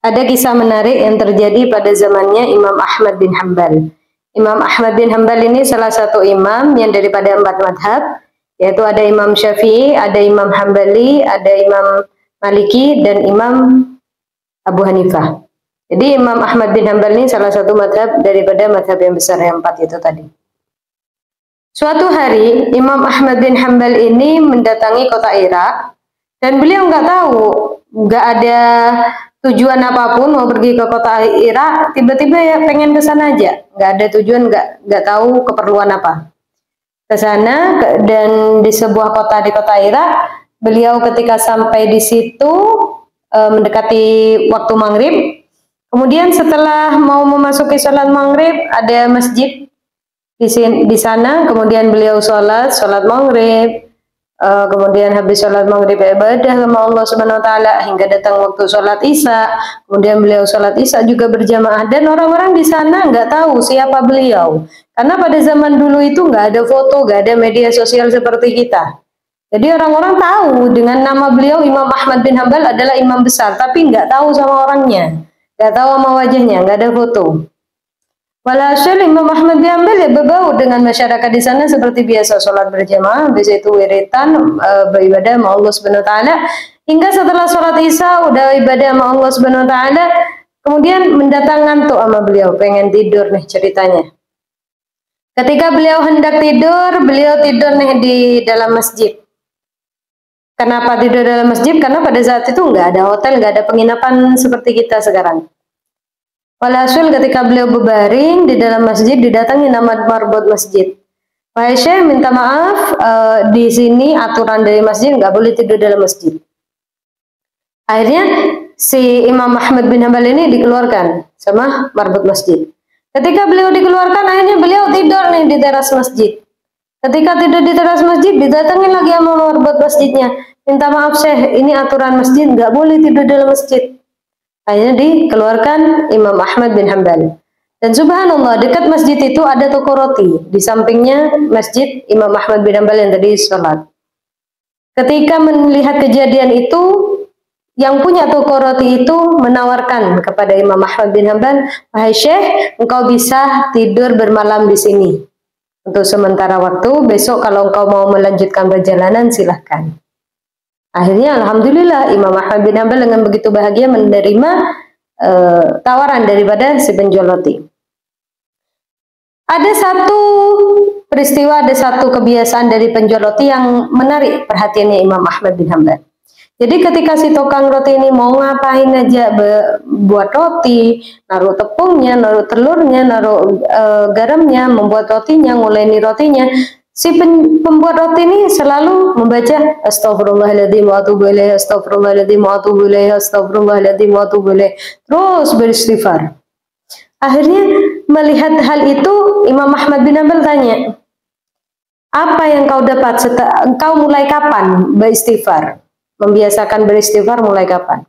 ada kisah menarik yang terjadi pada zamannya Imam Ahmad bin Hanbal. Imam Ahmad bin Hanbal ini salah satu imam yang daripada 4 madhab, yaitu ada Imam Syafi'i, ada Imam Hambali, ada Imam Maliki, dan Imam Abu Hanifah. Jadi Imam Ahmad bin Hanbal ini salah satu madhab daripada madhab yang besar yang 4 itu tadi. Suatu hari Imam Ahmad bin Hanbal ini mendatangi kota Irak dan beliau nggak tahu, nggak ada tujuan apapun mau pergi ke kota Irak, tiba-tiba ya pengen ke sana aja, nggak ada tujuan, nggak tahu keperluan apa. Ke sana dan di sebuah kota di kota Irak, beliau ketika sampai di situ mendekati waktu maghrib, kemudian setelah mau memasuki sholat maghrib ada masjid di sana, kemudian beliau sholat maghrib, kemudian habis sholat maghrib ibadah sama Allah Subhanahu Wa Taala hingga datang waktu sholat isya, kemudian beliau sholat isya juga berjamaah, dan orang-orang di sana nggak tahu siapa beliau, karena pada zaman dulu itu nggak ada foto, nggak ada media sosial seperti kita. Jadi orang-orang tahu dengan nama beliau Imam Ahmad bin Hanbal adalah imam besar, tapi nggak tahu sama orangnya, nggak tahu sama wajahnya, nggak ada foto. Walhasil Imam Ahmad bin Hanbal ya berbau dengan masyarakat di sana seperti biasa, sholat berjamaah, habis itu wiritan, beribadah sama Allah Subhanahu Wa Taala, hingga setelah sholat isya udah ibadah sama Allah Subhanahu Wa Taala, kemudian mendatang ngantuk sama beliau, pengen tidur nih ceritanya. Ketika beliau hendak tidur, beliau tidur nih di dalam masjid. Kenapa tidur dalam masjid? Karena pada saat itu nggak ada hotel, nggak ada penginapan seperti kita sekarang. Walhasil ketika beliau berbaring di dalam masjid, didatangi nama marbot masjid. Wahai Syekh, minta maaf, di sini aturan dari masjid nggak boleh tidur dalam masjid. Akhirnya si Imam Ahmad bin Hanbal ini dikeluarkan sama marbot masjid. Ketika beliau dikeluarkan, akhirnya beliau tidur nih di teras masjid. Ketika tidur di teras masjid, didatangi lagi sama marbot masjidnya. Minta maaf Syekh, ini aturan masjid nggak boleh tidur dalam masjid. Akhirnya dikeluarkan Imam Ahmad bin Hanbal. Dan subhanallah, dekat masjid itu ada toko roti. Di sampingnya masjid Imam Ahmad bin Hanbal yang tadi sholat. Ketika melihat kejadian itu, yang punya toko roti itu menawarkan kepada Imam Ahmad bin Hanbal, wahai Syekh, engkau bisa tidur bermalam di sini untuk sementara waktu. Besok kalau engkau mau melanjutkan perjalanan silahkan. Akhirnya alhamdulillah Imam Ahmad bin Hanbal dengan begitu bahagia menerima tawaran daripada si penjual roti. Ada satu peristiwa, ada satu kebiasaan dari penjual roti yang menarik perhatiannya Imam Ahmad bin Hanbal. Jadi ketika si tukang roti ini mau ngapain aja, buat roti, naruh tepungnya, naruh telurnya, naruh garamnya, membuat rotinya, nguleni rotinya, si pembuat roti ini selalu membaca astagfirullahaladzim wa atubu ilaih, astagfirullahaladzim wa atubu ilaih, astagfirullahaladzim wa atubu ilaih, terus beristighfar. Akhirnya melihat hal itu, Imam Ahmad bin Hanbal tanya, apa yang kau dapat engkau mulai kapan beristighfar? Membiasakan beristighfar mulai kapan?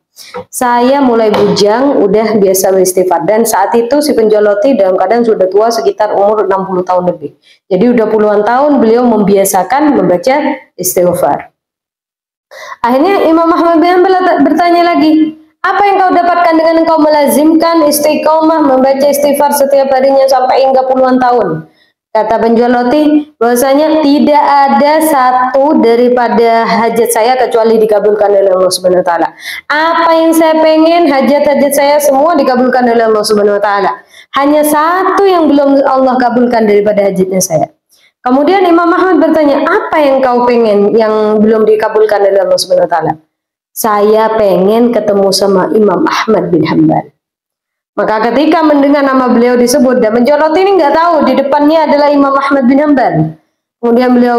Saya mulai bujang udah biasa beristighfar, dan saat itu si penjual roti dalam keadaan sudah tua, sekitar umur 60 tahun lebih. Jadi udah puluhan tahun beliau membiasakan membaca istighfar. Akhirnya Imam Ahmad bin Hanbal bertanya lagi, apa yang kau dapatkan dengan engkau melazimkan istiqomah membaca istighfar setiap harinya sampai hingga puluhan tahun? Kata penjual roti, bahwasanya tidak ada satu daripada hajat saya kecuali dikabulkan oleh Allah Subhanahu Wa Taala. Apa yang saya pengen, hajat-hajat saya semua dikabulkan oleh Allah Subhanahu Wa Taala. Hanya satu yang belum Allah kabulkan daripada hajatnya saya. Kemudian Imam Ahmad bertanya, apa yang kau pengen yang belum dikabulkan oleh Allah Subhanahu Wa Taala? Saya pengen ketemu sama Imam Ahmad bin Hanbal. Maka ketika mendengar nama beliau disebut, dan penjual roti ini nggak tahu di depannya adalah Imam Ahmad bin Hanbal. Kemudian beliau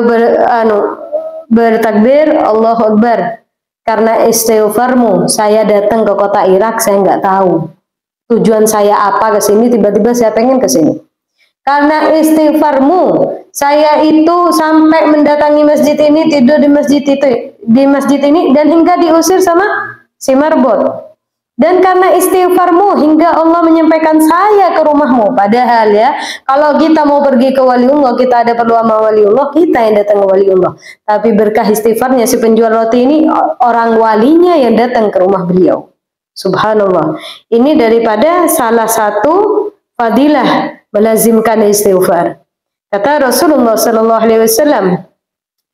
bertakbir, Allahu Akbar. Karena istighfarmu, saya datang ke kota Irak, saya nggak tahu tujuan saya apa ke sini, tiba-tiba saya pengen ke sini. Karena istighfarmu, saya itu sampai mendatangi masjid ini, tidur di masjid ini, dan hingga diusir sama si marbot. Dan karena istighfarmu hingga Allah menyampaikan saya ke rumahmu. Padahal ya, kalau kita mau pergi ke waliullah, kita ada perlu sama waliullah, kita yang datang ke waliullah. Tapi berkah istighfarnya si penjual roti ini, orang walinya yang datang ke rumah beliau. Subhanallah. Ini daripada salah satu fadilah melazimkan istighfar. Kata Rasulullah sallallahu alaihi wasallam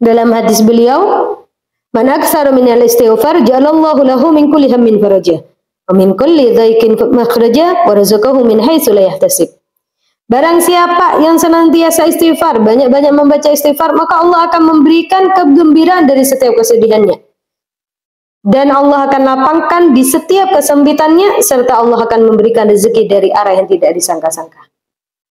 dalam hadis beliau, "Man aktsara minal istighfar ja'alallahu lahu min kulli hammin faraja wa min kulli dhaikin makhraja wa razaqahu min haitsu la yahtasib." Barang siapa yang senantiasa istighfar, banyak-banyak membaca istighfar, maka Allah akan memberikan kegembiraan dari setiap kesedihannya. Dan Allah akan lapangkan di setiap kesempitannya, serta Allah akan memberikan rezeki dari arah yang tidak disangka-sangka.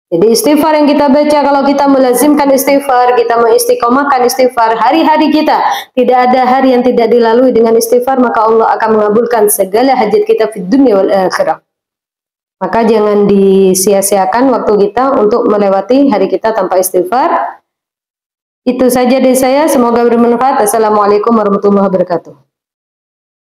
Jadi istighfar yang kita baca, kalau kita melazimkan istighfar, kita mengistiqomahkan istighfar, hari-hari kita, tidak ada hari yang tidak dilalui dengan istighfar, maka Allah akan mengabulkan segala hajat kita di dunia wal akhirah. Maka jangan disia-siakan waktu kita untuk melewati hari kita tanpa istighfar. Itu saja dari saya, semoga bermanfaat. Assalamualaikum warahmatullahi wabarakatuh.